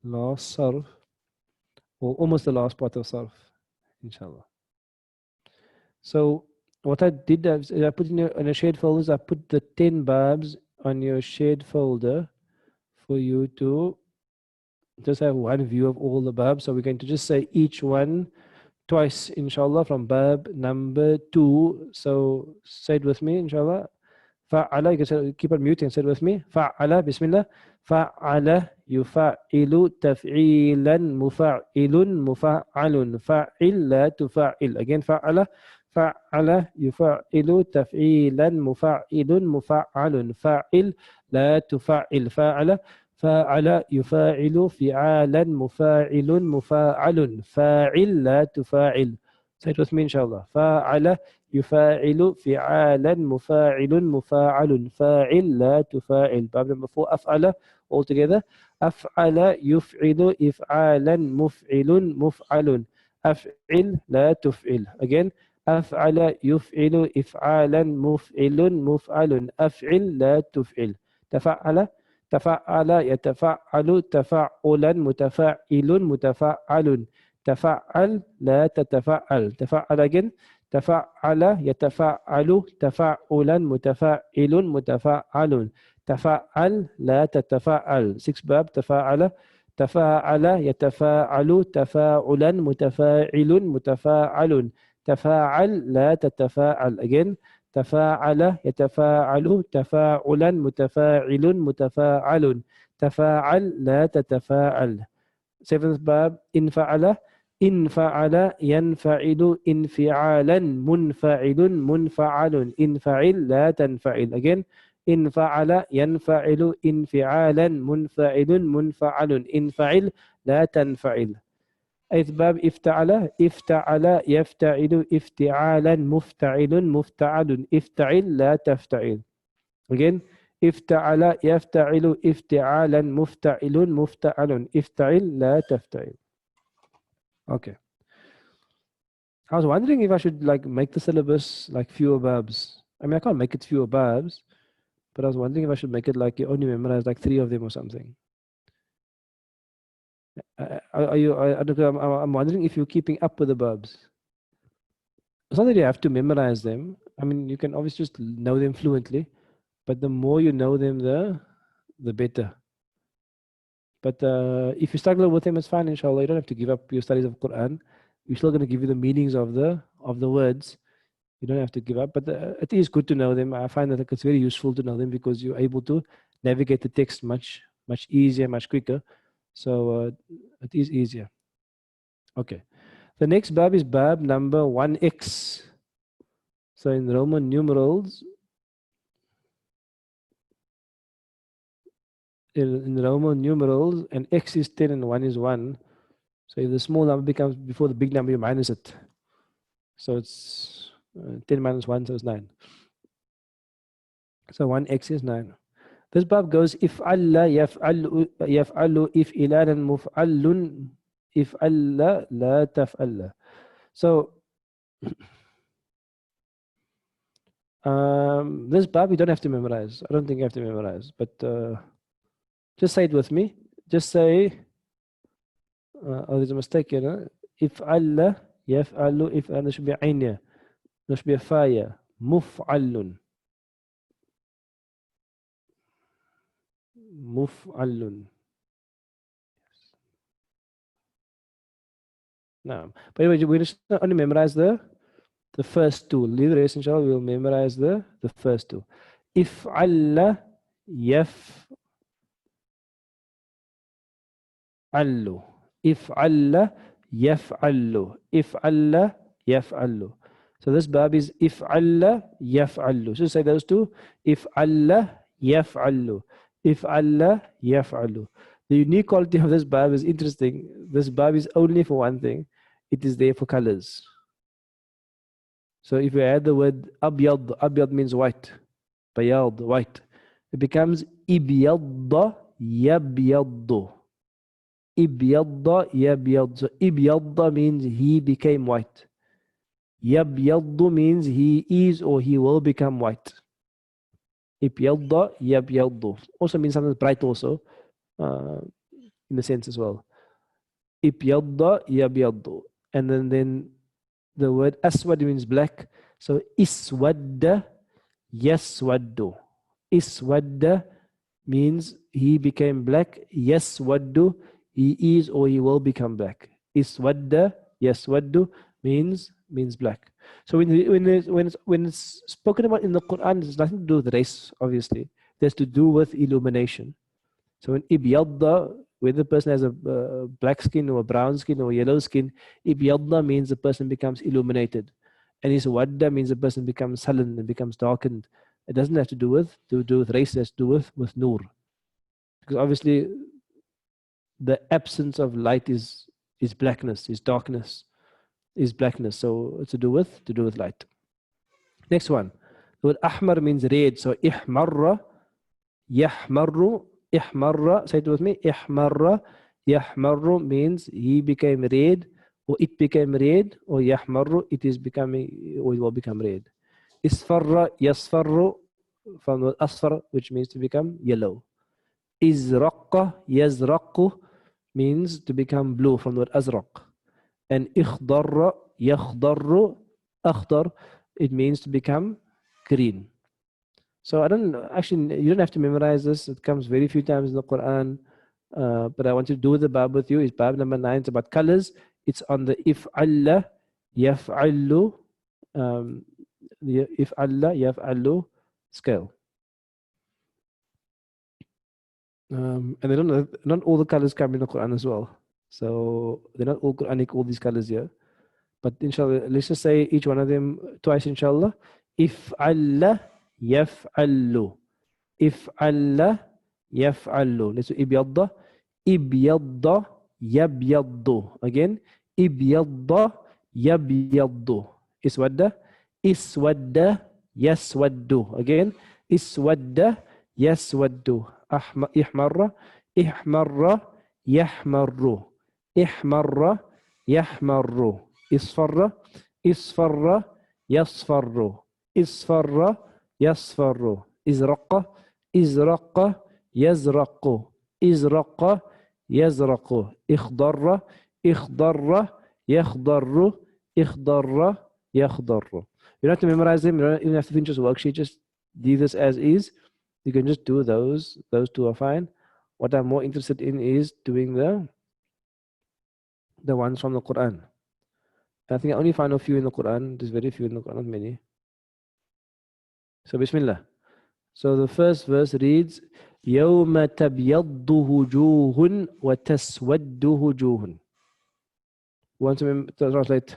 last sarf, or almost the last part of sarf, inshallah. So what I did is I put in a shared folders, I put the 10 babs on your shared folder for you to just have one view of all the babs. So we're going to just say each one twice, inshallah, from bab number 2. So say it with me, inshallah. فعل, you can say, keep on mute and say it with me. فعل, bismillah. فعل يفعل تفعيلا مفعل مفعل فعل لا تفعل. Again, فعل فعل يفعل تفعيلا مفعل مفعل فعل لا تفعل. فعل فعل يفاعل فعالا مفاعل مفاعل فاعل لا تفاعل. Say it with me, inshallah. فعل يفاعل فعالا مفاعل مفاعل فاعل لا تفاعل. باب number 4, أفعل, all together. أفعل يفعل إفعالا مفعل مفعل أفعل لا تفعل. Again, أفعل يفعل إفعالا مفعل مفعل أفعل لا تفعل. تفعل تفعل يتفعل تفعلا متفعل متفعل تفعل لا تتفعل. تفعل again. تفعل يتفعل تفعلا متفعل متفعل تفعل لا تتفعل. 6 باب. تفاعل تفاعل يتفاعل تفاعلا متفاعل متفاعل تفاعل لا تتفاعل. Again, تفاعل يتفاعل تفاعلا متفاعل متفاعل تفاعل لا تتفاعل. 7th باب. إن فعل إن فعل ينفعل انفعالا منفعل منفعل انفعل لا تنفعل. Again, إن فعل ينفعل انفعالا منفعل منفعل انفعل لا تنفعل. 8th باب. افتعل افتعل يفتعل افتعالا مفتعل مفتعل افتعل لا تفتعل. Again, افتعل يفتعل افتعالا مفتعل مفتعل افتعل لا تفتعل. Okay. I was wondering if I should like make the syllabus like fewer verbs. I mean, I can't make it fewer verbs, but I was wondering if I should make it like you only memorize like 3 of them or something. I'm wondering if you're keeping up with the verbs. It's not that you have to memorize them. I mean, you can obviously just know them fluently, but the more you know them, the better. But if you struggle with them, it's fine, inshallah. You don't have to give up your studies of Quran. We're still going to give you the meanings of the words. You don't have to give up, but it is good to know them. I find that it's very useful to know them because you're able to navigate the text much easier, much quicker. So it is easier. Okay. The next bab is bab number 1x. So in Roman numerals, and x is 10 and 1 is 1. So if the small number becomes before the big number, you minus it. So it's 10 minus 1, so it's 9. So 1x is 9. This bab goes if'alla yaf'allu if'ilanan muf'allun if'alla la taf'alla. So this bab you don't have to memorize. I don't think you have to memorize, but just say it with me. Just say, oh, there's a mistake here. No? If'alla yaf'allu if'alla. There should be ayn here. There should be a fa here. Muf'allun. Muf'allun. No. But anyway, we just only memorize the first 2. Leave the rest, inshallah. We'll memorize the first 2. If'alla yaf'allu. If'alla yaf'allu. If'alla yaf'allu. So this bab is if'alla yaf'allu. So say those 2. If'alla yaf'allu. If'alla yaf'allu. The unique quality of this bab is interesting. This bab is only for one thing. It is there for colors. So if you add the word abyad, abyad means white. Bayad, white. It becomes ibyadda yabyaddu. Ibyadda yabyaddu. So ibyadda means he became white. Yabyaddu means he is or he will become white. Ibyadda yabyaddu. Also means something bright also. in a sense as well. Ibyadda yabyaddu. And then the word aswad means black. So iswadda yaswaddu. Iswadda means he became black. Yaswaddu, he is or he will become black. Iswadda yaswaddu means black. So when it's spoken about in the Quran, it's nothing to do with race, obviously. It has to do with illumination. So when ibyadda, whether the person has a black skin or a brown skin or yellow skin, ibyadda means the person becomes illuminated. And iswadda means the person becomes sullen and becomes darkened. It doesn't have to do with race, it has to do with nur. Because obviously the absence of light is blackness, is darkness, is blackness. So it's to do with light. Next one. The word ahmar means red. So ihmarra, yahmarru, ihmarra. Say it with me. Ihmarra, yahmarru means he became red, or it became red, or yahmarru, it is becoming, or it will become red. Isfarra, yasfarru, from the asfar, which means to become yellow. Izraqqa, yazraqu means to become blue, from the word azraq. And ikhdarra, yakhdarru, akhdar, it means to become green. So you don't have to memorize this. It comes very few times in the Quran. But I want to do the bab with you. It's bab number 9. It's about colors. It's on the if'alla, yaf'allu, the if'alla, yaf'allu scale. And they not all the colors come in the Quran as well. So they're not all Quranic, all these colors here. But inshallah, let's just say each one of them twice, inshallah. If'alla, yaf'allu. If'alla, yaf'allu. Let's do ibyadda. Ibyadda, yabyaddu. Again, ibyadda, yabyaddu. Iswadda, iswadda, yaswaddu. Again, iswadda, yaswaddu. Ihmarra, ihmarra, yahmarru. Ihmarra, yahmarru. Isfarra, isfarra, yasfarru. Isfarra, yasfarru. Izraqqa, izraqqa, yazraqu. Izraqqa, yazraqu. Ikhdarra, ikhdarra, yakhdarru. Ikhdarra, yakhdarru. You don't have to memorize them. You don't even have to finish this worksheet. Just leave this as is. You can just do those. Those two are fine. What I'm more interested in is doing the ones from the Quran. I think I only find a few in the Quran. There's very few in the Quran, not many. So Bismillah. So the first verse reads, يَوْمَ تَبْيَضُّ وُجُوهٌ وَتَسْوَدُّ وُجُوهٌ. Want to translate?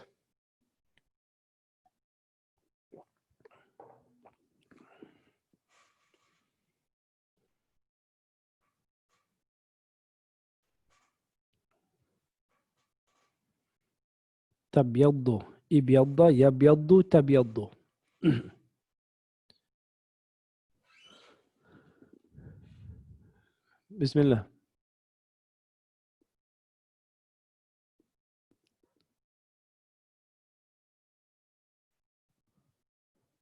تَبْيَضُّ إِبْيَضَّ يَبْيَضُّ تَبْيَضُّ. Bismillah.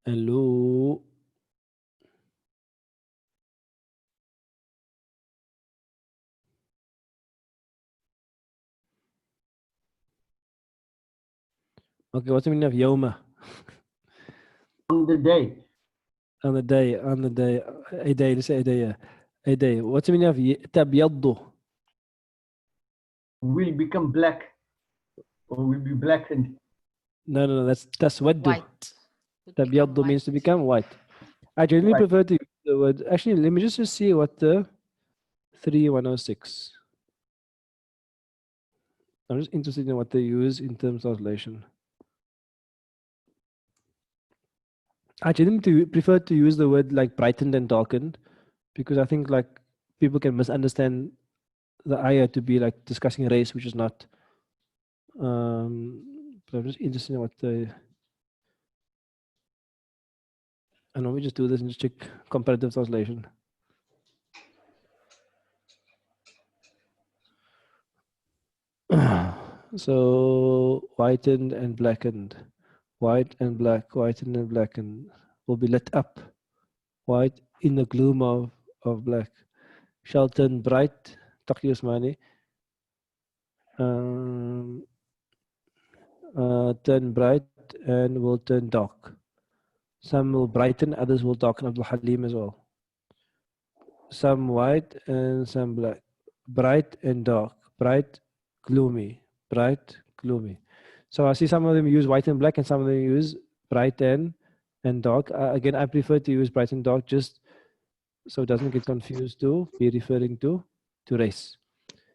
Hello. Okay, what's the meaning of yawma? On the day. On the day. A day, let's say a day, yeah. A day. What's the meaning of tabyaddu? Will become black. Or will be blackened. No, that's taswaddu. White. Tabyaddu means to become white. I generally prefer to use the word. Actually, let me just see what the 3106. I'm just interested in what they use in terms of translation. I generally prefer to use the word like brightened and darkened, because I think like people can misunderstand the ayah to be like discussing race, which is not. But I'm just interested in what the. I know we just do this and just check comparative translation. So whitened and blackened, white and black, whitened and blackened will be lit up, white in the gloom of black, shall turn bright, Taqi Usmani, um, turn bright and will turn dark. Some will brighten, others will darken. Abdul Halim as well. Some white and some black. Bright and dark. Bright, gloomy. Bright, gloomy. So I see some of them use white and black, and some of them use bright and dark. Again, I prefer to use bright and dark just so it doesn't get confused to be referring to race.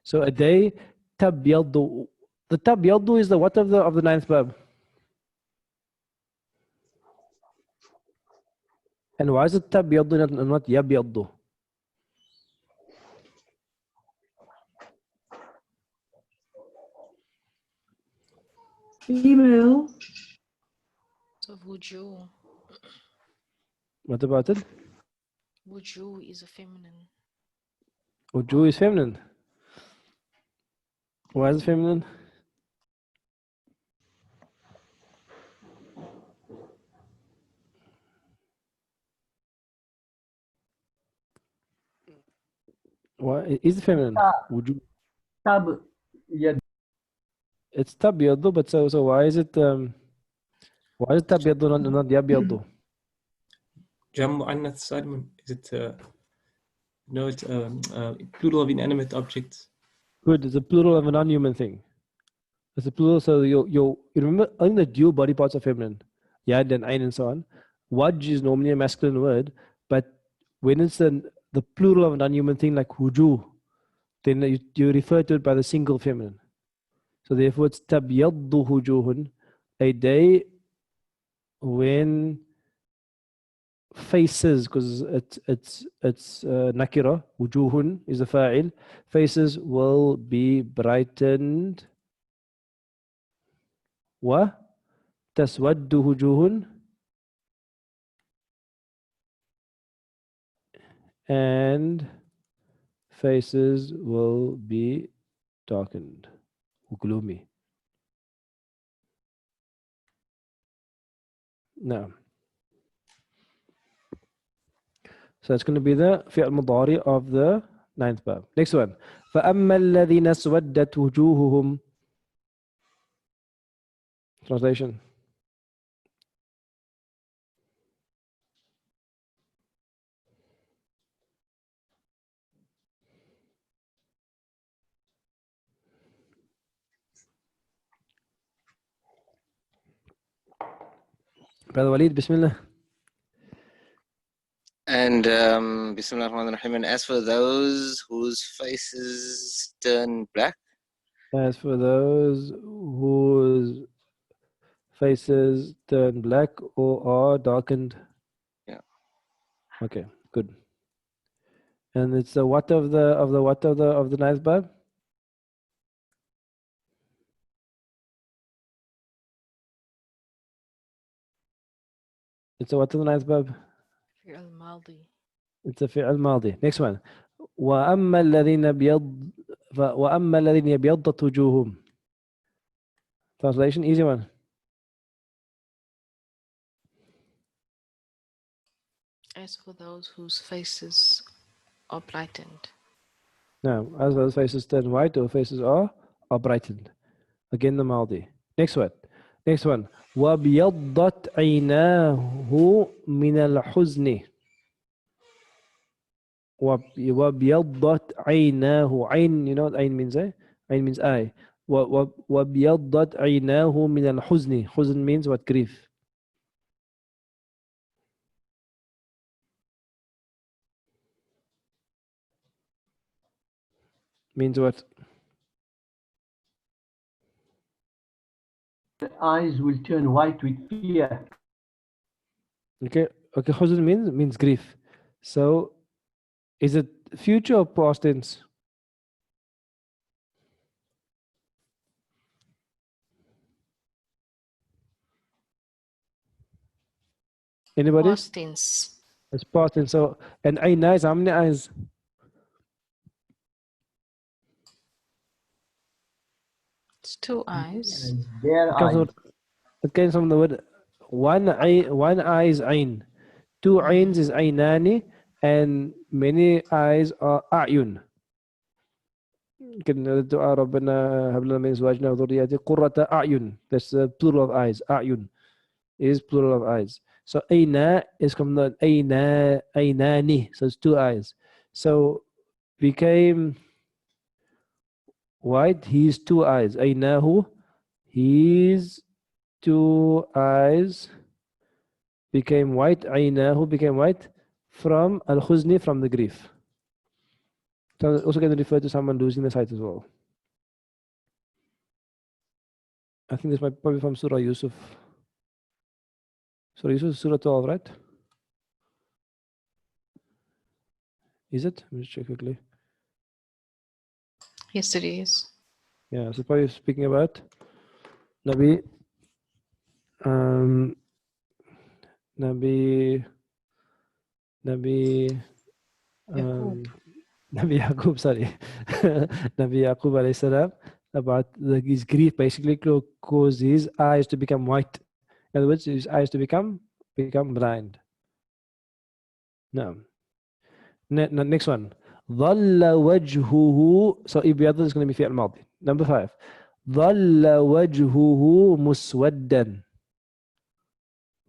So a day, tabyaddu. The tabyaddu is the what of the ninth bab? And why is it tabyaddu not yabyaddu? Female. So wuju. What about it? Wuju is a feminine. Uju is feminine. Why is it feminine? Why is it feminine? Uju. Tab yad. It's tabyaddu, but so why is it tabyaddu not yabyaddu? Jam mu'annath Salim. Is it no? It's plural of inanimate objects. Good. It's a plural of a non-human thing. It's a plural. So you remember only the dual body parts are feminine, yad and ain and so on. Waj is normally a masculine word, but when it's the plural of a non-human thing like huju, then you refer to it by the single feminine. So therefore, it's tabyaddu hujuhun, a day when faces, because it's nakira, wujuhun is the fa'il, faces will be brightened. Wa taswaddu wujuhun, and faces will be darkened, gloomy. Now, so it's going to be the fi'al mudari of the ninth bab. Next one. فَأَمَّا الَّذِينَ اسْوَدَّتْ وُجُوهُهُمْ. Translation. Brother Walid, Bismillah. And Bismillah ar-Rahman ar-Rahim. And as for those whose faces turn black, As for those whose faces turn black or are darkened. Yeah. Okay, good. And it's the what of the ninth bab? It's a what of the ninth bab? Fi'al madi. It's a fi'al madi. Next one. وأما الذين وأما الذين يبيضت وجوههم. Translation, easy one. As for those whose faces are brightened. Now, as those faces turn white or faces are brightened. Again, the maldi. Next one. Next one. وَبْيَضَّتْ عَيْنَاهُ مِنَ الْحُزْنِ. وَبْيَضَّتْ عَيْنَاهُ. Ayn, you know what ayn means, eh? Ayn means eye. وَبْيَضَّتْ عَيْنَاهُ مِنَ الْحُزْنِ. Huzn means what? Grief. Means what? The eyes will turn white with fear. Okay. Okay. Huzn means grief. So, is it future or past tense? Anybody? Past tense. It's past tense. So, and ayna is how many eyes? It's two eyes. Their eyes. It comes from the word one eye is ayn. Two ayns is aynani, and many eyes are a'yun. can الدعاء ربنا هب لنا من أزواجنا وذرياتنا قرة أعين. That's the plural of eyes. أعين is plural of eyes. So أين is from the أيناني. So it's two eyes. So became white. His two eyes. أيناه. His two eyes became white. عيناه became white from al-khuzni, from the grief. So also can refer to someone losing the sight as well. I think this might probably from Surah Yusuf. Surah Yusuf, Surah 12, right? Is it? Let me just check quickly. Yes, it is. Yeah, so probably speaking about Nabi, um, Nabi, Nabi, Yaqub. Nabi Yaqub, sorry. Nabi Yaqub alayhi salam, about his grief basically caused his eyes to become white. In other words, his eyes to become blind. No. Next one. ظل وجهه. So إبيض is going to be فعل ماضي. Number 5. ظل وجهه مسودا.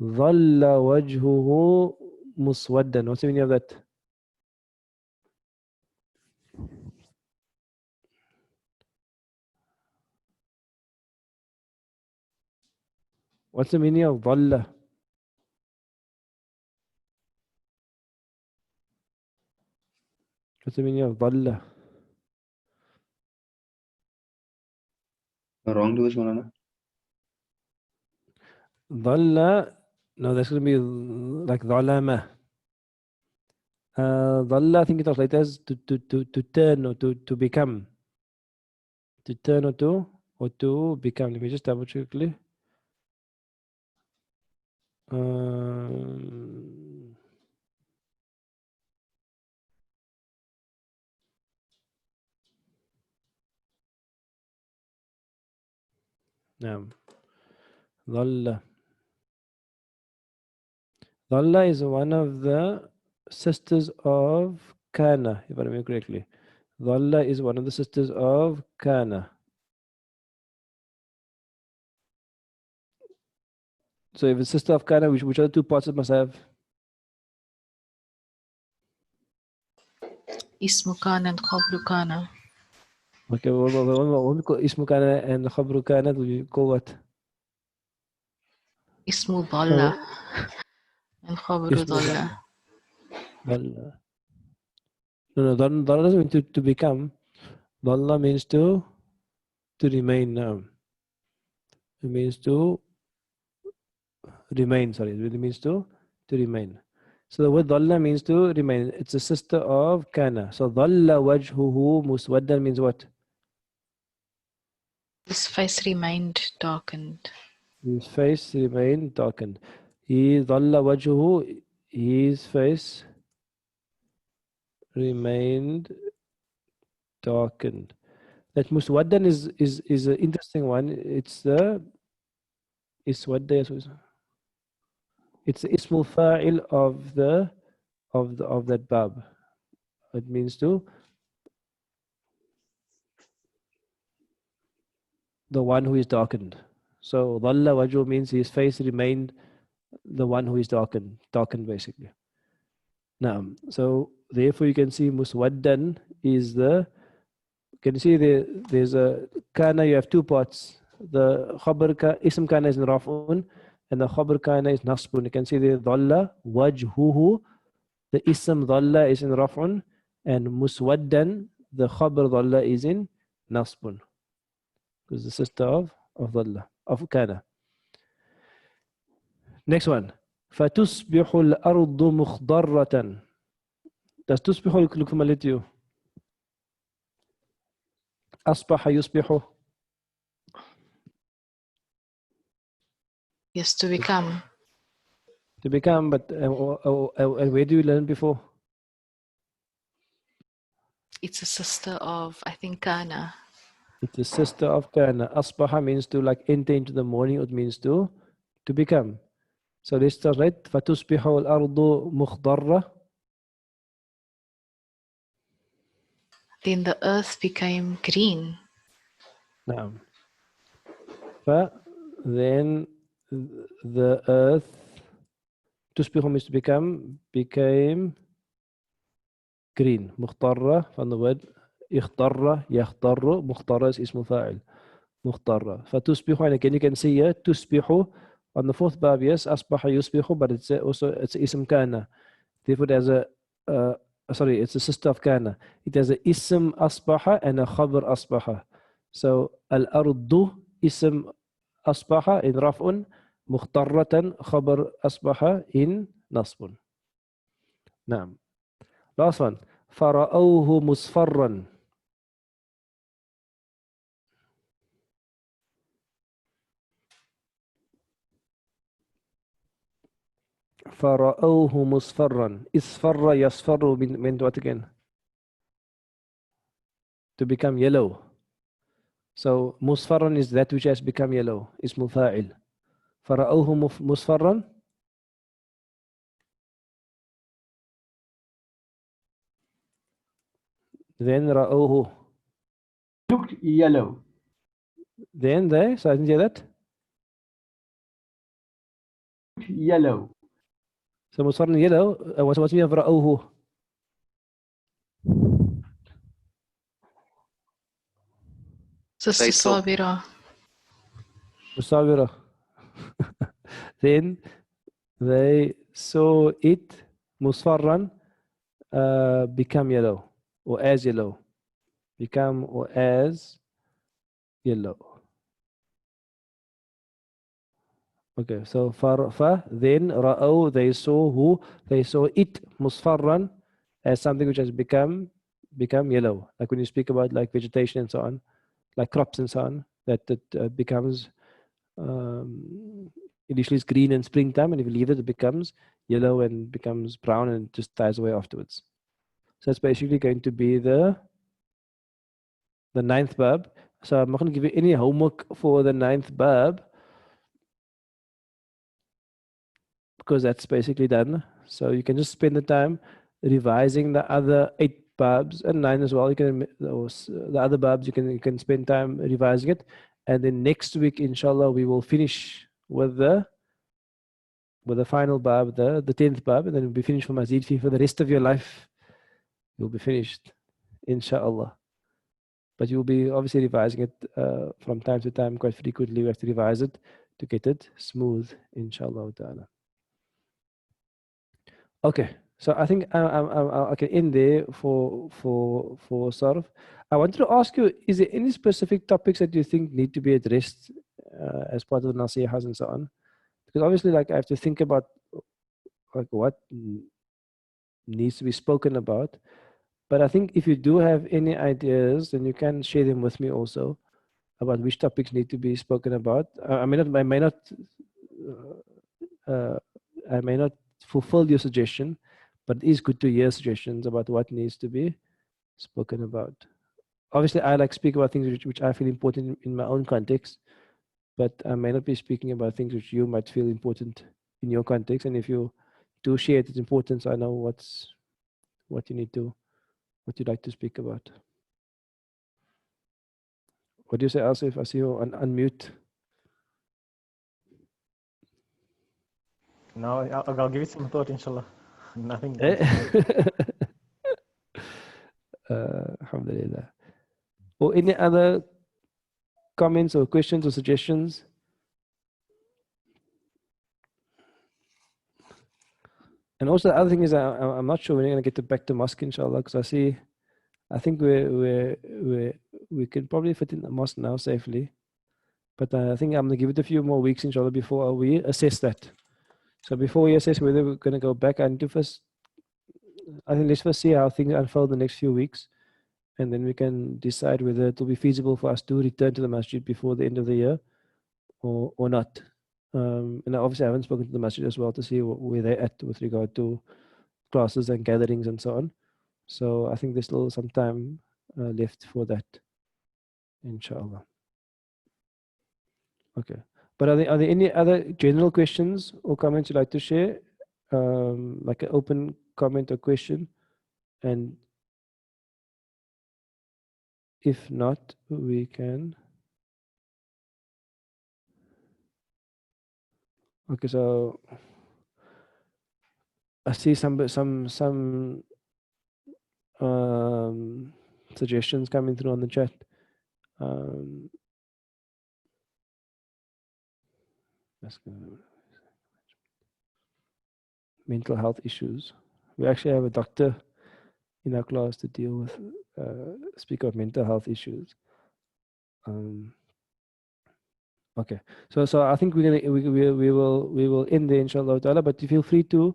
ظل وجهه مسودا. What's the meaning of that? What's the meaning of ظل? What's the meaning of ظل? Wrong to Maulana. ظل. No, that's going to be like ظلمة. ظل, I think it translates as to turn or to become. To turn or to become. Let me just double check quickly. نعم. ظل. Dhalla is one of the sisters of Kana, if I remember correctly. Dhalla is one of the sisters of Kana. So if it's sister of Kana, which other two parts it must have? Ismu Kana and Khabru Kana. Okay, when we call Ismu Kana and Khabru Kana, we call what? Ismu Dhalla and Khabru Ismu Dhalla. Dhalla. No, Dhalla doesn't mean to become. Dhalla means to remain. It means to remain, sorry. It really means to remain. So the word dhalla means to remain. It's a sister of Kana. So dhalla wajhuhu muswaddan means what? His face remained darkened. His face remained darkened. Dhalla wajhuhu, his face remained darkened. That muswaddan is an interesting one. It's the iswadda. It's the ismul fa'il of that bab. It means to the one who is darkened. So dhalla wajhu means his face remained the one who is darkened basically. Now, so therefore you can see muswaddan is the, can you see there's a kana, you have two parts. The khabar ism kana is in raf'un and the khabar kana is nasbun. You can see the dhalla wajhuhu, the ism dhalla is in raf'un, and muswaddan, the khabar dhalla is in nasbun, because the sister of dhalla, of kana. Next one. فَتُصْبِحُ الْأَرْضُ مُخْضَرَّةً. Does tusbihu look familiar to you? أصبح يصبح. Yes, to become. To become, but where do you learn before? It's a sister of, I think, Kana. It's the sister of kana. Asbaha means to like enter into the morning. It means to become. So let's translate. فَتُصْبِحُ الْأَرْضُ مُخْضَرَّةً. Then the earth became green. نعم. Then the earth تصبح means to became green. مخضرة from the word اخضر يخضر. مخضرة is اسم فاعل. مخضرة. فتصبح, and again you can see here تصبح on the fourth bab, yes, أصبح يصبح, but it's also it's اسم كان. Therefore it has a sorry, it's a sister of كان. It has a اسم أصبح and a خبر أصبح. So الأرض اسم أصبح in رفع, مخضرة خبر أصبح in نصب. نعم. Last one. فرأوه مصفرا. فرأوه مصفرا. اصفر يصفر mean what again? To become yellow. So مصفرا is that which has become yellow. اسم فاعل. فرأوه مصفرا. Then رأوه. Looked yellow. Then they, so I didn't hear that. Yellow. So مصفرا yellow. What's the meaning of رأوه? Sister They saw. Sabira. مصابرة. Then they saw it مصفرا become yellow or as yellow. Become or as yellow. Okay, so then رأوا, they saw it مصفرا as something which has become yellow. Like when you speak about like vegetation and so on, like crops and so on, that it becomes initially it's green in springtime, and if you leave it, it becomes yellow and becomes brown and just dies away afterwards. So it's basically going to be the ninth bab. So I'm not going to give you any homework for the ninth bab because that's basically done. So you can just spend the time revising the other 8 babs and 9 as well. You can the other babs you can spend time revising it, and then next week inshallah we will finish with the final bab, the 10th bab, and then we'll be finished for Mazeedfeehi for the rest of your life. You'll be finished, inshallah. But you'll be obviously revising it from time to time, quite frequently. We have to revise it to get it smooth, inshallah ta'ala. Okay, so I think I can end there for Sarf. I wanted to ask you, is there any specific topics that you think need to be addressed as part of the nasihas and so on? Because obviously, like, I have to think about like what needs to be spoken about. But I think if you do have any ideas, then you can share them with me also about which topics need to be spoken about. I may not fulfill your suggestion, but it is good to hear suggestions about what needs to be spoken about. Obviously, I like speak about things which I feel important in my own context, but I may not be speaking about things which you might feel important in your context. And if you do share its importance, I know what you'd like to speak about. What do you say, Asif? I see you unmute. No, I'll give it some thought, inshallah. Nothing. Alhamdulillah. Or any other comments or questions or suggestions? And also the other thing is I'm not sure when you're going to get back to mosque, inshallah, because I think we can probably fit in the mosque now safely. But I think I'm going to give it a few more weeks, inshallah, before we assess that. So before we assess whether we're going to go back, I think let's first see how things unfold the next few weeks. And then we can decide whether it will be feasible for us to return to the masjid before the end of the year or not. And obviously I haven't spoken to the masjid as well to see where they're at with regard to classes and gatherings and so on. So I think there's still some time left for that, inshallah. Okay. But are there any other general questions or comments you'd like to share? Like an open comment or question? And if not, we can. Okay, so I see some suggestions coming through on the chat. Let's go. Mental health issues. We actually have a doctor in our class to deal with, speak of mental health issues. Okay, so I think we will end there, inshallah ta'ala, but feel free to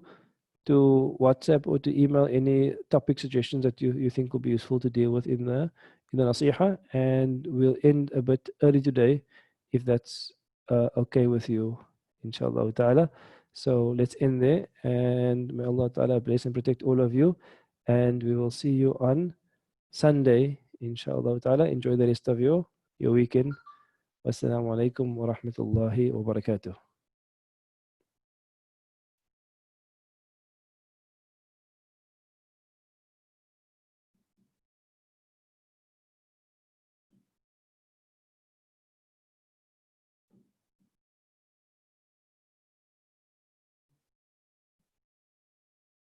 WhatsApp or to email any topic suggestions that you think will be useful to deal with in the nasiha, and we'll end a bit early today if that's okay with you, inshallah ta'ala. So let's end there, and may Allah ta'ala bless and protect all of you, and we will see you on Sunday, inshallah ta'ala. Enjoy the rest of your weekend. Wassalamu alaikum wa rahmatullahi wa barakatuh.